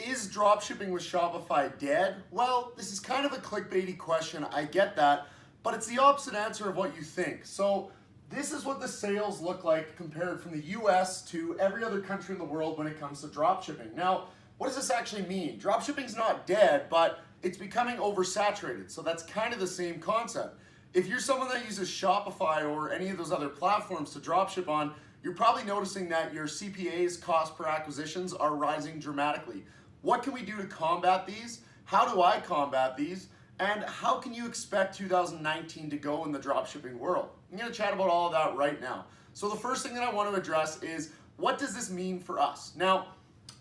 Is dropshipping with Shopify dead? Well, this is kind of a clickbaity question, I get that, but it's the opposite answer of what you think. So this is what the sales look like compared from the US to every other country in the world when it comes to dropshipping. Now, what does this actually mean? Dropshipping's not dead, but it's becoming oversaturated, so that's kind of the same concept. If you're someone that uses Shopify or any of those other platforms to dropship on, you're probably noticing that your CPAs, cost per acquisitions, are rising dramatically. What can we do to combat these? How do I combat these? And how can you expect 2019 to go in the dropshipping world? I'm gonna chat about all of that right now. So the first thing that I want to address is, what does this mean for us? Now,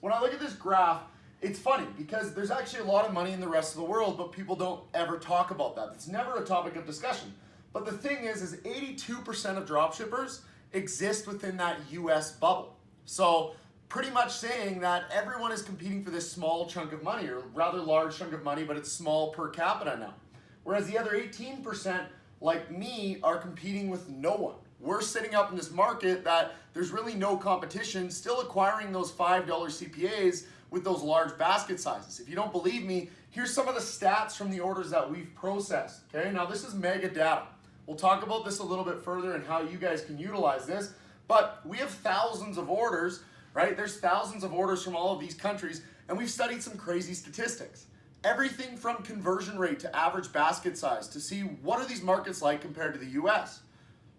when I look at this graph, it's funny because there's actually a lot of money in the rest of the world, but people don't ever talk about that. It's never a topic of discussion. But the thing is 82% of dropshippers exist within that US bubble. So pretty much saying that everyone is competing for this small chunk of money, or rather large chunk of money, but it's small per capita now. Whereas the other 18%, like me, are competing with no one. We're sitting up in this market that there's really no competition, still acquiring those $5 CPAs with those large basket sizes. If you don't believe me, here's some of the stats from the orders that we've processed. Okay, now this is mega data. We'll talk about this a little bit further and how you guys can utilize this, but we have thousands of orders, right? There's thousands of orders from all of these countries, and we've studied some crazy statistics. Everything from conversion rate to average basket size to see what are these markets like compared to the US.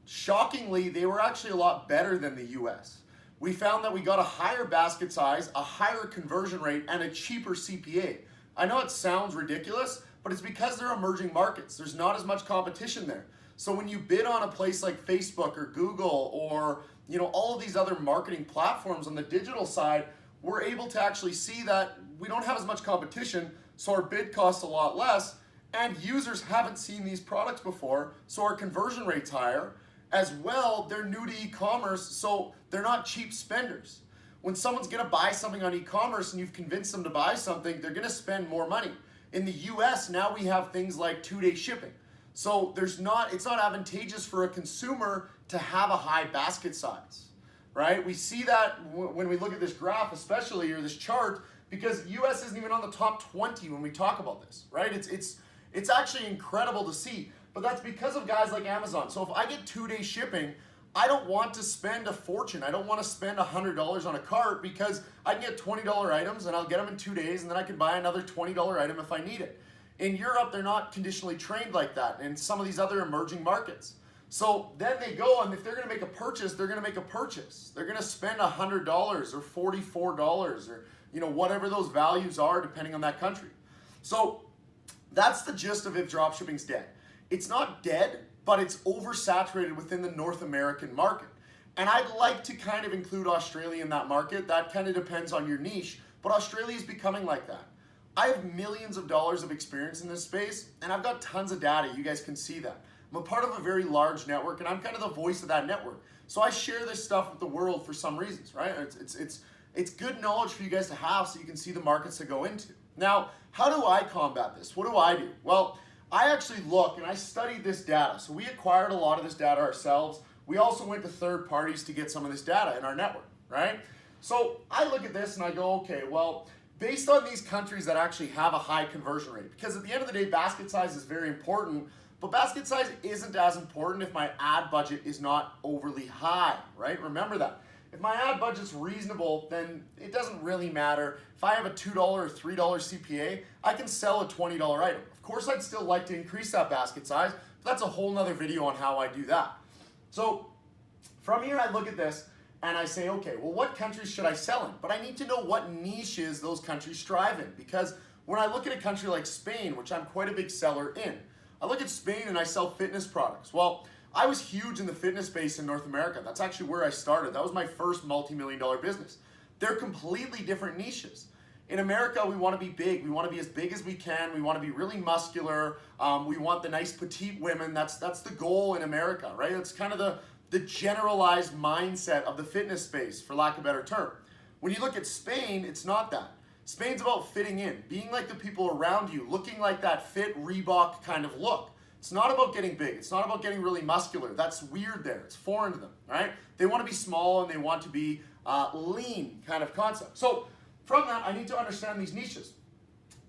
Shockingly, they were actually a lot better than the US. We found that we got a higher basket size, a higher conversion rate, and a cheaper CPA. I know it sounds ridiculous, but it's because they're emerging markets. There's not as much competition there. So when you bid on a place like Facebook or Google or all of these other marketing platforms on the digital side, we're able to actually see that we don't have as much competition, so our bid costs a lot less, and users haven't seen these products before, so our conversion rate's higher. As well, they're new to e-commerce, so they're not cheap spenders. When someone's gonna buy something on e-commerce and you've convinced them to buy something, they're gonna spend more money. In the US, now we have things like 2-day shipping. So it's not advantageous for a consumer to have a high basket size, right? We see that when we look at this graph especially, or this chart, because US isn't even on the top 20 when we talk about this, right? It's actually incredible to see, but that's because of guys like Amazon. So if I get 2-day shipping, I don't want to spend a fortune. I don't want to spend $100 on a cart because I can get $20 items and I'll get them in 2 days and then I can buy another $20 item if I need it. In Europe, they're not conditionally trained like that, and some of these other emerging markets. So then they go, and if they're gonna make a purchase, they're gonna make a purchase. They're gonna spend $100 or $44 or whatever those values are depending on that country. So that's the gist of if dropshipping's dead. It's not dead, but it's oversaturated within the North American market. And I'd like to kind of include Australia in that market. That kind of depends on your niche, but Australia is becoming like that. I have millions of dollars of experience in this space, and I've got tons of data. You guys can see that. I'm a part of a very large network, and I'm kind of the voice of that network. So I share this stuff with the world for some reasons, right? It's good knowledge for you guys to have so you can see the markets to go into. Now, how do I combat this? What do I do? Well, I actually look and I studied this data. So we acquired a lot of this data ourselves. We also went to third parties to get some of this data in our network, right? So I look at this and I go, okay, well, based on these countries that actually have a high conversion rate, because at the end of the day, basket size is very important, but basket size isn't as important if my ad budget is not overly high, right? Remember that. If my ad budget's reasonable, then it doesn't really matter. If I have a $2 or $3 CPA, I can sell a $20 item. Of course, I'd still like to increase that basket size, but that's a whole nother video on how I do that. So from here, I look at this and I say, okay, well, what countries should I sell in? But I need to know what niches those countries strive in, because when I look at a country like Spain, which I'm quite a big seller in, I look at Spain and I sell fitness products. Well, I was huge in the fitness space in North America. That's actually where I started. That was my first multi-million-dollar business. They're completely different niches. In America, we want to be big. We want to be as big as we can. We want to be really muscular. We want the nice petite women. That's the goal in America, right? That's kind of the generalized mindset of the fitness space, for lack of a better term. When you look at Spain, it's not that. Spain's about fitting in, being like the people around you, looking like that fit Reebok kind of look. It's not about getting big. It's not about getting really muscular. That's weird there. It's foreign to them, right? They want to be small and they want to be lean kind of concept. So From that, I need to understand these niches.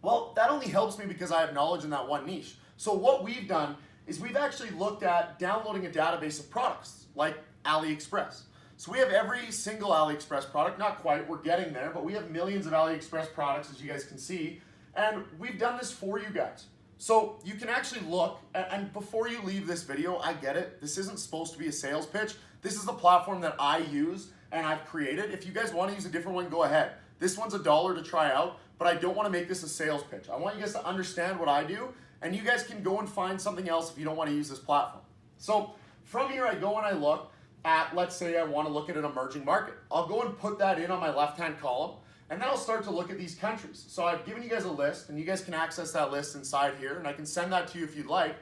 Well, that only helps me because I have knowledge in that one niche. So what we've done is we've actually looked at downloading a database of products like AliExpress. So we have every single AliExpress product, not quite, we're getting there, but we have millions of AliExpress products, as you guys can see, and we've done this for you guys. So you can actually look, and before you leave this video, I get it, this isn't supposed to be a sales pitch. This is the platform that I use and I've created. If you guys want to use a different one, go ahead. This one's $1 to try out, but I don't want to make this a sales pitch. I want you guys to understand what I do, and you guys can go and find something else if you don't want to use this platform. So from here, I go and I look at, let's say I want to look at an emerging market. I'll go and put that in on my left-hand column, and then I'll start to look at these countries. So I've given you guys a list, and you guys can access that list inside here, and I can send that to you if you'd like.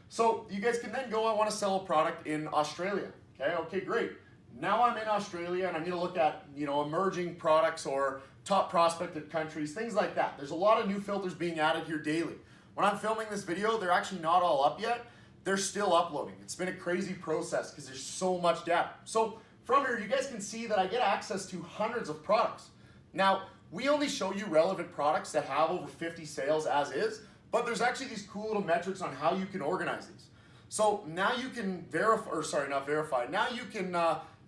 So you guys can then go, I want to sell a product in Australia. Okay, great. Now I'm in Australia, and I'm going to look at, emerging products or top prospected countries, things like that. There's a lot of new filters being added here daily. When I'm filming this video, they're actually not all up yet. They're still uploading. It's been a crazy process because there's so much data. So from here, you guys can see that I get access to hundreds of products. Now, we only show you relevant products that have over 50 sales as is, but there's actually these cool little metrics on how you can organize these. So now you can now you can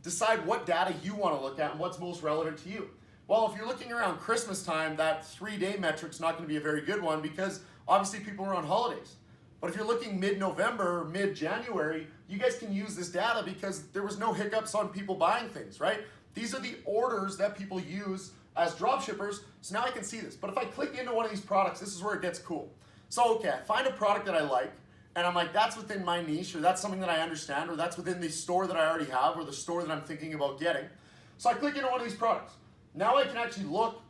decide what data you want to look at and what's most relevant to you. Well, if you're looking around Christmas time, that 3-day metric's not going to be a very good one because obviously people are on holidays. But if you're looking mid-November or mid-January, you guys can use this data because there was no hiccups on people buying things, right? These are the orders that people use as dropshippers, so now I can see this. But if I click into one of these products, this is where it gets cool. So, okay, I find a product that I like, and I'm like, that's within my niche, or that's something that I understand, or that's within the store that I already have, or the store that I'm thinking about getting. So I click into one of these products. Now I can actually look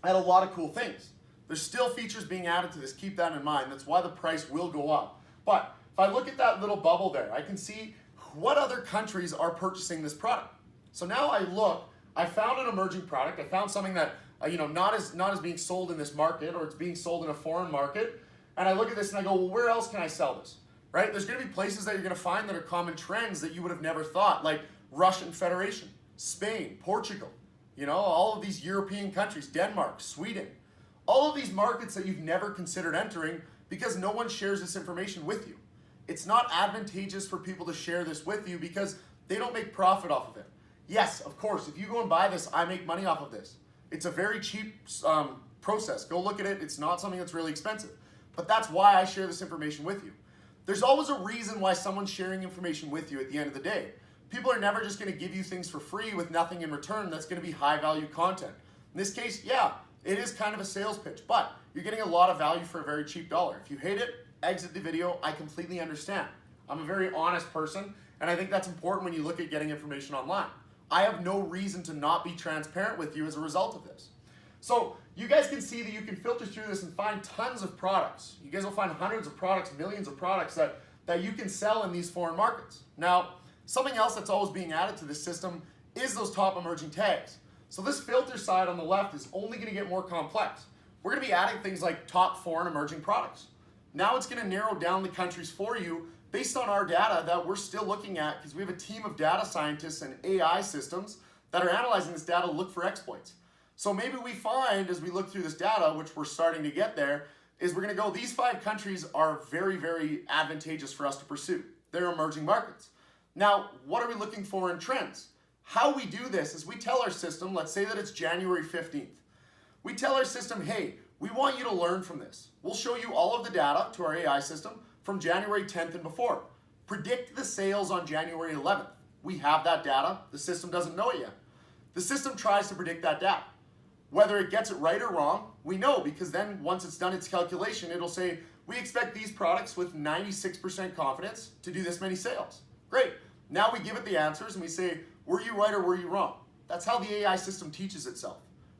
at a lot of cool things. There's still features being added to this, keep that in mind. That's why the price will go up. But if I look at that little bubble there, I can see what other countries are purchasing this product. So now I look, I found an emerging product, I found something that not as being sold in this market, or it's being sold in a foreign market, and I look at this and I go, well, where else can I sell this? Right? There's gonna be places that you're gonna find that are common trends that you would have never thought, like Russian Federation, Spain, Portugal, all of these European countries, Denmark, Sweden, all of these markets that you've never considered entering because no one shares this information with you. It's not advantageous for people to share this with you because they don't make profit off of it. Yes, of course, if you go and buy this, I make money off of this. It's a very cheap process. Go look at it. It's not something that's really expensive. But that's why I share this information with you. There's always a reason why someone's sharing information with you at the end of the day. People are never just going to give you things for free with nothing in return that's going to be high value content. In this case, yeah, it is kind of a sales pitch, but you're getting a lot of value for a very cheap dollar. If you hate it, exit the video. I completely understand. I'm a very honest person, and I think that's important when you look at getting information online. I have no reason to not be transparent with you as a result of this. So you guys can see that you can filter through this and find tons of products. You guys will find hundreds of products, millions of products that you can sell in these foreign markets. Now, something else that's always being added to this system is those top emerging tags. So this filter side on the left is only going to get more complex. We're going to be adding things like top foreign emerging products. Now it's going to narrow down the countries for you based on our data that we're still looking at because we have a team of data scientists and AI systems that are analyzing this data to look for exploits. So maybe we find as we look through this data, which we're starting to get there, is we're going to go, these 5 countries are very, very advantageous for us to pursue. They're emerging markets. Now, what are we looking for in trends? How we do this is we tell our system, let's say that it's January 15th. We tell our system, hey, we want you to learn from this. We'll show you all of the data to our AI system from January 10th and before. Predict the sales on January 11th. We have that data. The system doesn't know it yet. The system tries to predict that data. Whether it gets it right or wrong, we know because then once it's done its calculation, it'll say, we expect these products with 96% confidence to do this many sales. Great. Now we give it the answers and we say, were you right or were you wrong? That's how the AI system teaches itself.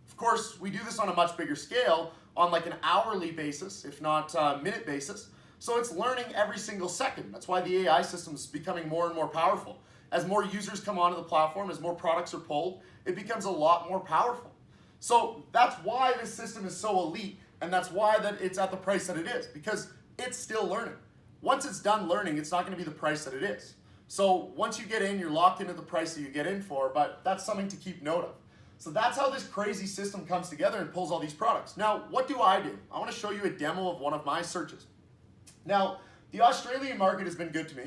Of course, we do this on a much bigger scale, on like an hourly basis, if not minute basis. So it's learning every single second. That's why the AI system is becoming more and more powerful. As more users come onto the platform, as more products are pulled, it becomes a lot more powerful. So that's why this system is so elite, and that's why that it's at the price that it is, because it's still learning. Once it's done learning, it's not going to be the price that it is. So once you get in, you're locked into the price that you get in for, but that's something to keep note of. So that's how this crazy system comes together and pulls all these products. Now, what do? I want to show you a demo of one of my searches. Now, the Australian market has been good to me.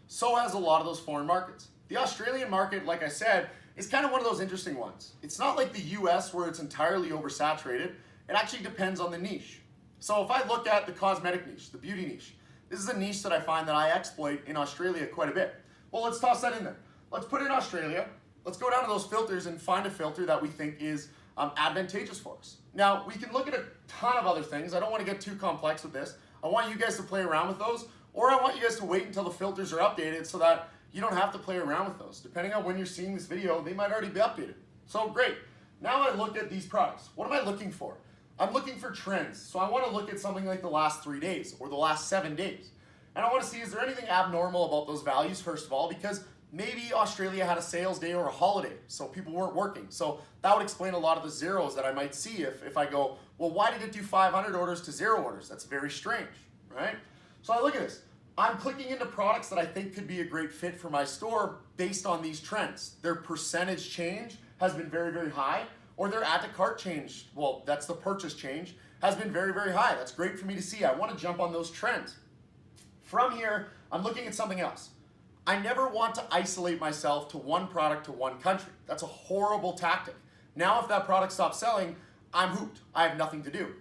So has a lot of those foreign markets. The Australian market, like I said, is kind of one of those interesting ones. It's not like the US where it's entirely oversaturated. It actually depends on the niche. So if I look at the cosmetic niche, the beauty niche, this is a niche that I find that I exploit in Australia quite a bit. Well, let's toss that in there. Let's put it in Australia. Let's go down to those filters and find a filter that we think is advantageous for us. Now, we can look at a ton of other things. I don't want to get too complex with this. I want you guys to play around with those, or I want you guys to wait until the filters are updated so that you don't have to play around with those. Depending on when you're seeing this video, they might already be updated. So great. Now I look at these products. What am I looking for? I'm looking for trends. So I want to look at something like the last 3 days or the last 7 days. And I want to see, is there anything abnormal about those values, first of all, because maybe Australia had a sales day or a holiday, so people weren't working. So that would explain a lot of the zeros that I might see if I go, well, why did it do 500 orders to 0 orders? That's very strange, right? So I look at this. I'm clicking into products that I think could be a great fit for my store based on these trends. Their percentage change has been very, very high, or their add to cart change, well, that's the purchase change, has been very, very high. That's great for me to see. I want to jump on those trends. From here, I'm looking at something else. I never want to isolate myself to one product to one country. That's a horrible tactic. Now, if that product stops selling, I'm hooped. I have nothing to do.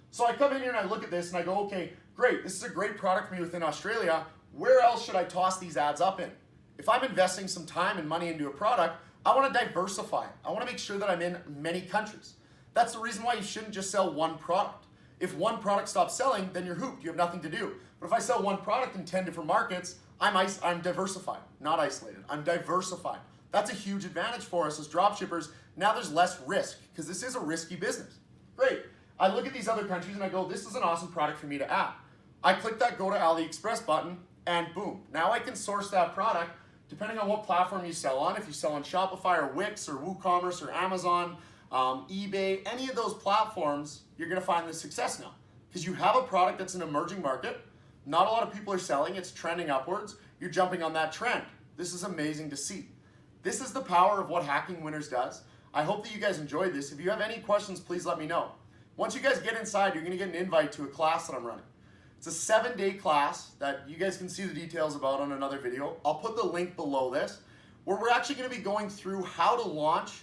So I come in here and I look at this and I go, okay, great, this is a great product for me within Australia. Where else should I toss these ads up in? If I'm investing some time and money into a product, I want to diversify. I want to make sure that I'm in many countries. That's the reason why you shouldn't just sell one product. If one product stops selling, then you're hooped. You have nothing to do. But if I sell one product in 10 different markets, I'm diversified, not isolated. I'm diversified. That's a huge advantage for us as dropshippers. Now there's less risk because this is a risky business. Great. I look at these other countries and I go, this is an awesome product for me to add. I click that go to AliExpress button and boom. Now I can source that product depending on what platform you sell on. If you sell on Shopify or Wix or WooCommerce or Amazon, eBay, any of those platforms, you're going to find the success now because you have a product that's an emerging market. Not a lot of people are selling. It's trending upwards. You're jumping on that trend. This is amazing to see. This is the power of what Hacking Winners does. I hope that you guys enjoyed this. If you have any questions, please let me know. Once you guys get inside, you're going to get an invite to a class that I'm running. It's a 7-day class that you guys can see the details about on another video. I'll put the link below this, where we're actually going to be going through how to launch,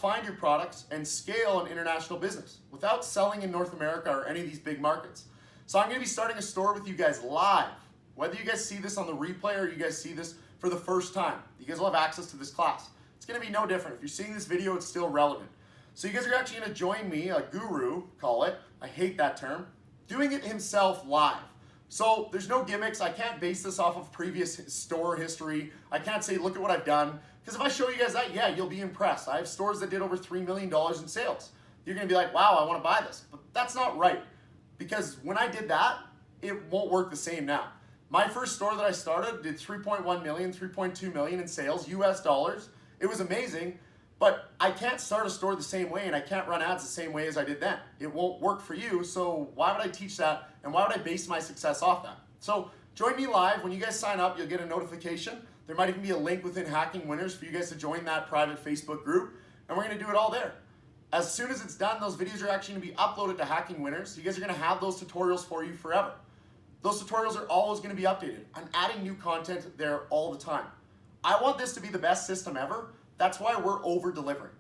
find your products, and scale an international business without selling in North America or any of these big markets. So I'm going to be starting a store with you guys live. Whether you guys see this on the replay or you guys see this for the first time, you guys will have access to this class. It's going to be no different. If you're seeing this video, it's still relevant. So you guys are actually going to join me, a guru, call it. I hate that term. Doing it himself live. So there's no gimmicks. I can't base this off of previous store history. I can't say, look at what I've done. Because if I show you guys that, yeah, you'll be impressed. I have stores that did over $3 million in sales. You're going to be like, wow, I want to buy this. But that's not right. Because when I did that, it won't work the same now. My first store that I started did 3.1 million, 3.2 million in sales, US dollars. It was amazing, but I can't start a store the same way and I can't run ads the same way as I did then. It won't work for you, so why would I teach that and why would I base my success off that? So join me live. When you guys sign up, you'll get a notification. There might even be a link within Hacking Winners for you guys to join that private Facebook group, and we're gonna do it all there. As soon as it's done, those videos are actually going to be uploaded to Hacking Winners. You guys are going to have those tutorials for you forever. Those tutorials are always going to be updated. I'm adding new content there all the time. I want this to be the best system ever. That's why we're over-delivering.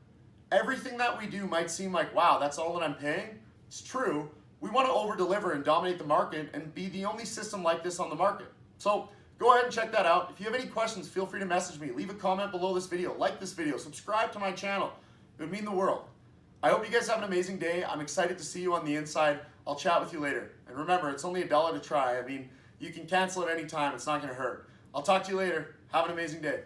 Everything that we do might seem like, wow, that's all that I'm paying. It's true. We want to over-deliver and dominate the market and be the only system like this on the market. So go ahead and check that out. If you have any questions, feel free to message me. Leave a comment below this video. Like this video. Subscribe to my channel. It would mean the world. I hope you guys have an amazing day. I'm excited to see you on the inside. I'll chat with you later. And remember, it's only $1 to try. I mean, you can cancel at any time. It's not going to hurt. I'll talk to you later. Have an amazing day.